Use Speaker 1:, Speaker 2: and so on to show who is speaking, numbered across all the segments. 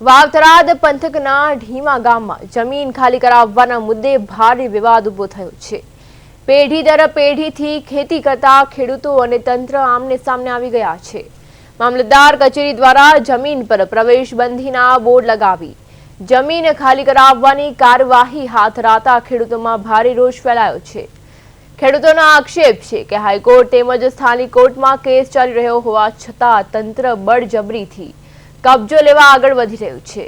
Speaker 1: વાવથરાદ પંથકના ઢીમા ગામમાં જમીન ખાલી કરાવવાના મુદ્દે ભારે વિવાદ ઉભો થયો છે। પેઢી દર પેઢીથી ખેતી કરતા ખેડૂતો અને તંત્ર આમને સામને આવી ગયા છે। મામલતદાર કચેરી દ્વારા જમીન પર પ્રવેશબંધીના બોર્ડ લગાવી જમીન ખાલી કરાવવાની કાર્યવાહી હાથ ધરાતા ખેડૂતોમાં ભારે રોષ ફેલાયો છે। ખેડૂતોનો આક્ષેપ છે કે હાઈકોર્ટ તેમજ સ્થાનિક કોર્ટમાં કેસ ચાલી રહ્યો હોવા છતાં તંત્ર બળજબરીથી કબજો લેવા આગળ વધી રહ્યું છે।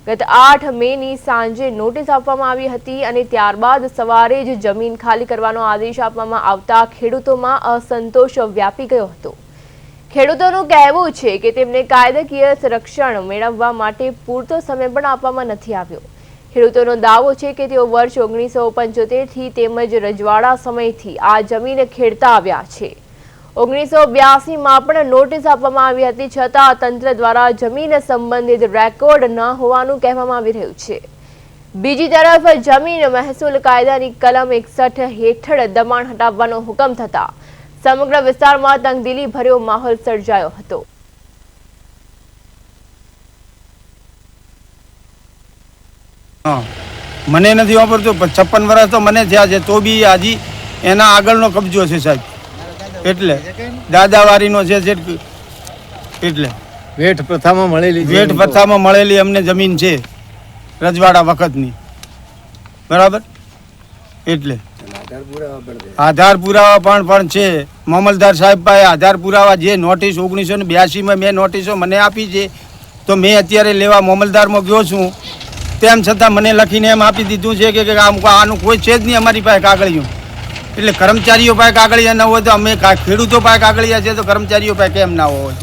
Speaker 1: ગત 8 મેની સાંજે નોટિસ આપવામાં આવી હતી અને ત્યારબાદ સવારે જ જમીન ખાલી કરવાનો આદેશ આપવામાં આવતા ખેડૂતોમાં અસંતોષ વ્યાપી ગયો હતો। ખેડૂતોનું કહેવું છે કે તેમને કાયદાકીય સંરક્ષણ મેળવવા માટે પૂરતો સમય પણ આપવામાં નથી આવ્યો। ખેડૂતોનો દાવો છે કે તેઓ વર્ષ 1975 થી તેમજ રજવાડા સમયથી આ જમીન ખેડતા આવ્યા છે। 1982 માં પણ નોટિસ આપવામાં આવી હતી છતાં તંત્ર દ્વારા જમીન સંબંધિત રેકોર્ડ ન હોવાનું કહેવામાં આવી રહ્યું છે। બીજી તરફ જમીન મહેસૂલ કાયદાની કલમ 61 હેઠળ દબાણ હટાવવાનો હુકમ થતા સમગ્ર વિસ્તારમાં તંગદિલી ભર્યો માહોલ સર્જાયો હતો।
Speaker 2: મને નથી વાપરતો 56 વર્ષ તો મને થયા છે તો બી હજી એના આગળનો કબજો છે સાહેબ। એટલે દાદાવારીનો છે એટલે
Speaker 3: વેઠ પ્રથામાં
Speaker 2: મળેલી અમને જમીન છે રજવાડા વખતની, બરાબર। એટલે આધાર પુરાવા પણ છે। મામલતદાર સાહેબ પાસે આધાર પુરાવા જે નોટિસ 1982 મેં નોટિસો મને આપી છે તો મેં અત્યારે લેવા મામલતદારમાં ગયો છું, તેમ છતાં મને લખીને એમ આપી દીધું છે કે આનું કોઈ છે જ નહીં અમારી પાસે કાગળિયું। એટલે કર્મચારીઓ પાસે કાગળિયા ન હોય તો અમે ખેડૂતો પાસે કાગળિયા છે તો કર્મચારીઓ પાસે કેમ ના હોય?